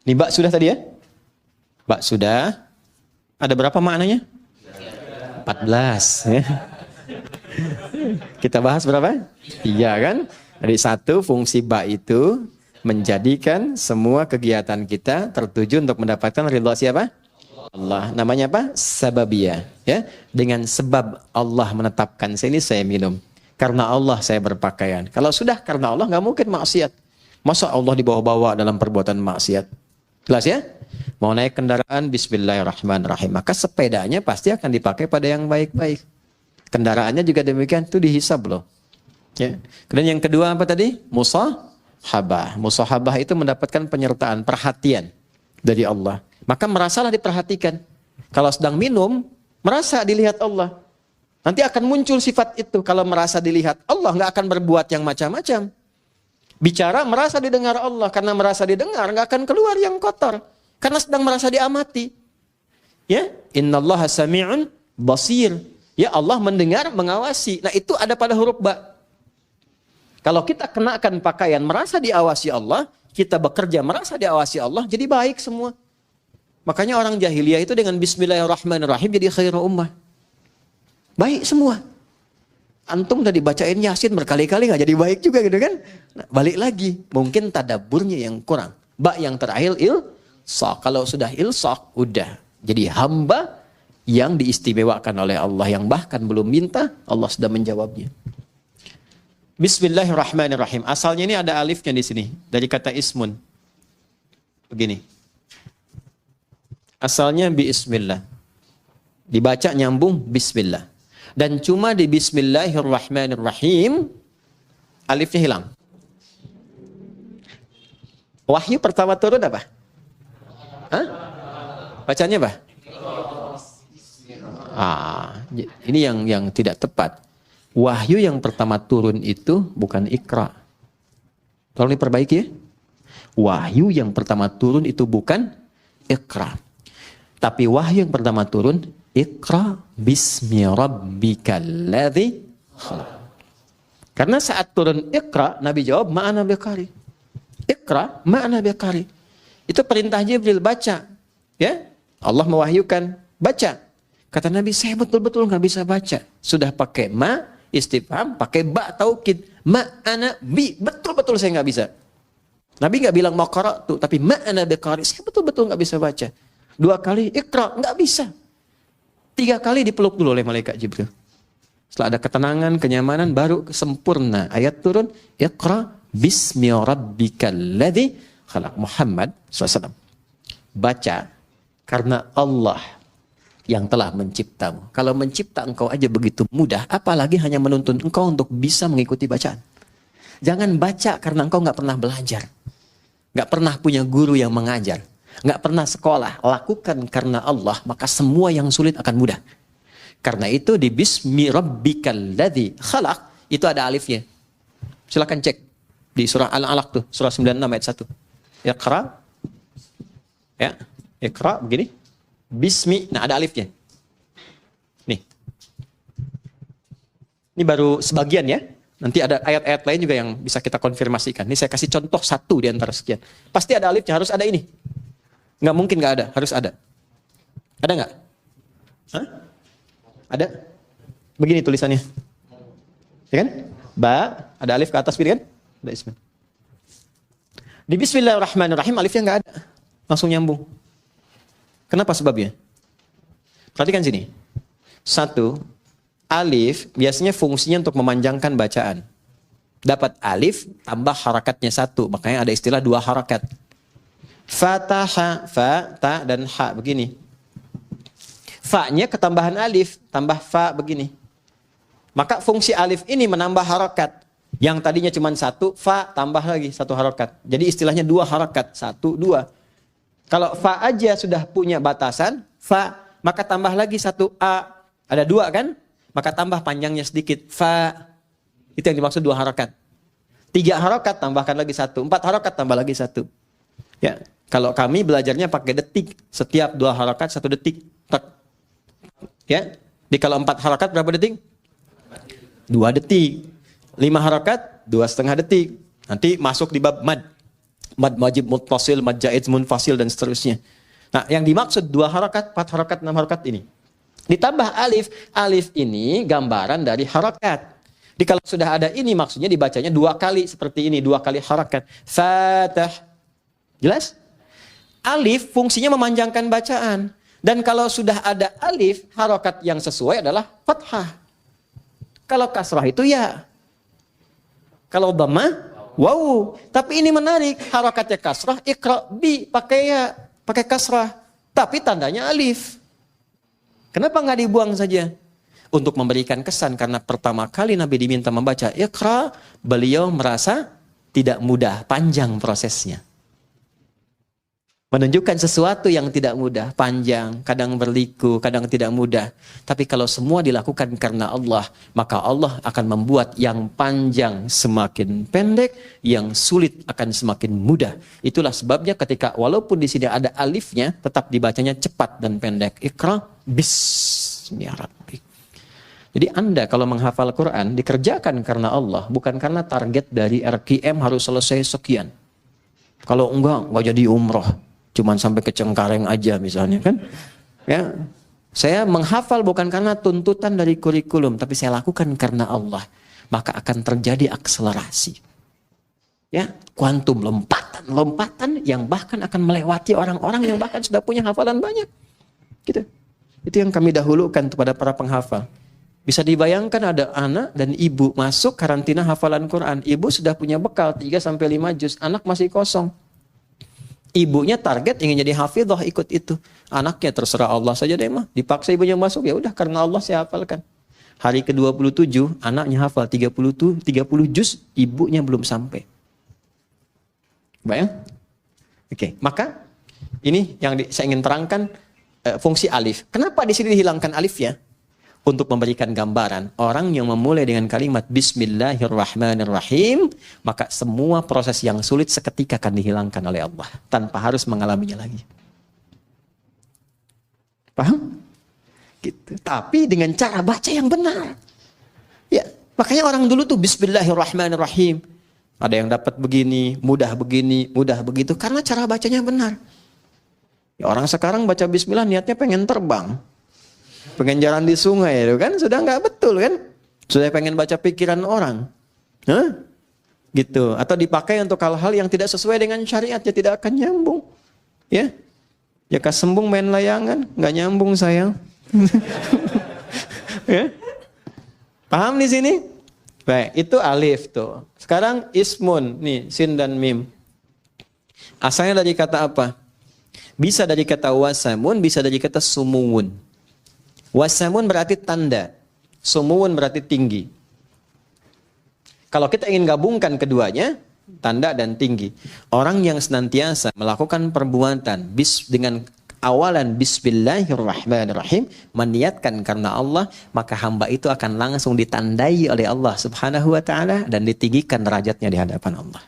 Ini bak sudah tadi ya? Bak sudah. Ada berapa maknanya? 14 ya. Kita bahas berapa? 3 kan? Jadi 1, fungsi ba itu menjadikan semua kegiatan kita tertuju untuk mendapatkan ridha siapa? Allah. Namanya apa? Sababiyah. Ya, dengan sebab Allah menetapkan ini saya minum. Karena Allah saya berpakaian. Kalau sudah karena Allah nggak mungkin maksiat. Masa Allah dibawa-bawa dalam perbuatan maksiat? Jelas ya? Mau naik kendaraan, bismillahirrahmanirrahim. Maka sepedanya pasti akan dipakai pada yang baik-baik. Kendaraannya juga demikian, itu dihisab loh. Ya. Kemudian yang kedua apa tadi? Musahabah. Musahabah itu mendapatkan penyertaan, perhatian dari Allah. Maka merasalah diperhatikan. Kalau sedang minum, merasa dilihat Allah. Nanti akan muncul sifat itu. Kalau merasa dilihat Allah, nggak akan berbuat yang macam-macam. Bicara, merasa didengar Allah. Karena merasa didengar, nggak akan keluar yang kotor. Karena sedang merasa diamati. Ya, innallaha sami'un basir. Ya, Allah mendengar, mengawasi. Nah, itu ada pada huruf ba. Kalau kita kenakan pakaian merasa diawasi Allah, kita bekerja merasa diawasi Allah, jadi baik semua. Makanya orang jahiliyah itu dengan bismillahirrahmanirrahim jadi khairul ummah. Baik semua. Antum udah dibacain Yasin berkali-kali nggak jadi baik juga gitu kan? Nah, balik lagi, mungkin tadaburnya yang kurang. Ba yang terakhir ilsaq. Kalau sudah ilsaq, udah jadi hamba yang diistimewakan oleh Allah, yang bahkan belum minta, Allah sudah menjawabnya. Bismillahirrahmanirrahim. Asalnya ini ada alifnya di sini dari kata ismun. Begini. Asalnya bismillah. Dibaca nyambung bismillah. Dan cuma di bismillahirrahmanirrahim alifnya hilang. Wahyu pertama turun apa? Hah? Bacanya apa? Ini yang tidak tepat. Wahyu yang pertama turun itu bukan Iqra. Tolong diperbaiki ya. Wahyu yang pertama turun itu bukan Iqra. Tapi wahyu yang pertama turun Iqra bismi rabbikal ladzi khalaq. Karena saat turun Iqra, Nabi jawab ma'ana biqari. Iqra ma'ana biqari. Itu perintah Jibril, baca. Ya? Allah mewahyukan, baca. Kata Nabi, saya betul-betul nggak bisa baca. Sudah pakai ma, istifham, pakai ba, taukid. Ma'ana bi, betul-betul saya nggak bisa. Nabi nggak bilang mau qara'tu, tapi ma'ana biqari. Saya betul-betul nggak bisa baca. 2 kali, Iqra, nggak bisa. 3 kali dipeluk dulu oleh malaikat Jibril. Setelah ada ketenangan, kenyamanan, baru sempurna. Ayat turun, Iqra bismi rabbikal ladzi khalaq. Muhammad SAW. Baca, karena Allah yang telah menciptamu. Kalau mencipta engkau aja begitu mudah, apalagi hanya menuntun engkau untuk bisa mengikuti bacaan. Jangan baca karena engkau nggak pernah belajar. Nggak pernah punya guru yang mengajar. Nggak pernah sekolah. Lakukan karena Allah, maka semua yang sulit akan mudah. Karena itu di bismi rabbikal ladzi khalaq itu ada alifnya. Silakan cek di surah Al-Alaq tuh, surah 96 ayat 1. Iqra. Ya, Iqra begini. Bismi, nah ada alifnya. Nih. Ini baru sebagian ya. Nanti ada ayat-ayat lain juga yang bisa kita konfirmasikan. Ini saya kasih contoh 1 di antara sekian. Pasti ada alifnya, harus ada ini. Nggak mungkin nggak ada, harus ada. Ada nggak? Hah? Ada? Begini tulisannya. Ya kan? Ba, ada alif ke atas, kan? Ada ismi. Di bismillahirrahmanirrahim alifnya nggak ada. Langsung nyambung. Kenapa sebabnya? Perhatikan sini. 1, alif biasanya fungsinya untuk memanjangkan bacaan. Dapat alif tambah harakatnya 1. Makanya ada istilah 2 harakat. Fataha, fa, ta, dan ha. Begini. Fa-nya ketambahan alif, tambah fa begini. Maka fungsi alif ini menambah harakat. Yang tadinya cuma 1, fa tambah lagi 1 harakat. Jadi istilahnya 2 harakat. 1, 2. Kalau fa aja sudah punya batasan, fa, maka tambah lagi 1 a. Ada 2 kan? Maka tambah panjangnya sedikit. Fa. Itu yang dimaksud 2 harakat. 3 harakat tambahkan lagi 1. 4 harakat tambah lagi 1. Ya. Kalau kami belajarnya pakai detik. Setiap 2 harakat 1 detik. Tak. Ya. Di kalau 4 harakat berapa detik? 2 detik. 5 harakat 2,5 detik. Nanti masuk di bab mad. Mad wajib muttasil, mad jaid munfasil dan seterusnya. Nah, yang dimaksud 2 harakat, 4 harakat, 6 harakat ini. Ditambah alif. Alif ini gambaran dari harakat. Jadi kalau sudah ada ini maksudnya dibacanya 2 kali seperti ini, 2 kali harakat. Fatah. Jelas? Alif fungsinya memanjangkan bacaan. Dan kalau sudah ada alif, harakat yang sesuai adalah fathah. Kalau kasrah itu ya. Kalau dhammah, waw. Tapi ini menarik, harakatnya kasrah, iqra bi pakai ya, pakai kasrah. Tapi tandanya alif. Kenapa nggak dibuang saja? Untuk memberikan kesan, karena pertama kali Nabi diminta membaca iqra, beliau merasa tidak mudah, panjang prosesnya. Menunjukkan sesuatu yang tidak mudah, panjang, kadang berliku, kadang tidak mudah. Tapi kalau semua dilakukan karena Allah, maka Allah akan membuat yang panjang semakin pendek, yang sulit akan semakin mudah. Itulah sebabnya ketika walaupun di sini ada alifnya, tetap dibacanya cepat dan pendek. Iqra bismillahirrahmanirrahim. Jadi Anda kalau menghafal Quran dikerjakan karena Allah, bukan karena target dari RKM harus selesai sekian. Kalau enggak jadi umroh. Cuman sampai ke Cengkareng aja misalnya kan. Ya. Saya menghafal bukan karena tuntutan dari kurikulum, tapi saya lakukan karena Allah. Maka akan terjadi akselerasi. Ya, kuantum, lompatan yang bahkan akan melewati orang-orang yang bahkan sudah punya hafalan banyak. Gitu. Itu yang kami dahulukan kepada para penghafal. Bisa dibayangkan ada anak dan ibu masuk karantina hafalan Quran. Ibu sudah punya bekal 3 sampai 5 juz, anak masih kosong. Ibunya target ingin jadi hafidhah, ikut itu. Anaknya terserah Allah saja deh mah. Dipaksa ibunya masuk, ya udah karena Allah saya hafalkan. Hari ke-27 anaknya hafal 30 juz, ibunya belum sampai. Bayang? Oke, maka ini yang saya ingin terangkan fungsi alif. Kenapa di sini dihilangkan alifnya? Untuk memberikan gambaran, orang yang memulai dengan kalimat Bismillahirrahmanirrahim, maka semua proses yang sulit seketika akan dihilangkan oleh Allah, tanpa harus mengalaminya lagi. Paham? Gitu. Tapi dengan cara baca yang benar. Ya, makanya orang dulu tuh Bismillahirrahmanirrahim. Ada yang dapat begini, mudah begitu, karena cara bacanya benar. Ya, orang sekarang baca Bismillah niatnya pengen terbang. Pengen jalan di sungai itu kan sudah nggak betul kan, sudah pengen baca pikiran orang, gitu, atau dipakai untuk hal-hal yang tidak sesuai dengan syariat, ya tidak akan nyambung, ya sembung main layangan nggak nyambung sayang. Ya? Paham di sini? Baik, itu alif tuh. Sekarang ismun nih, sin dan mim. Asalnya dari kata apa? Bisa dari kata wasamun, bisa dari kata sumuwun. Wasamun berarti tanda, sumuwun berarti tinggi. Kalau kita ingin gabungkan keduanya, tanda dan tinggi. Orang yang senantiasa melakukan perbuatan dengan awalan Bismillahirrahmanirrahim, meniatkan karena Allah, maka hamba itu akan langsung ditandai oleh Allah Subhanahu wa taala dan ditinggikan derajatnya di hadapan Allah.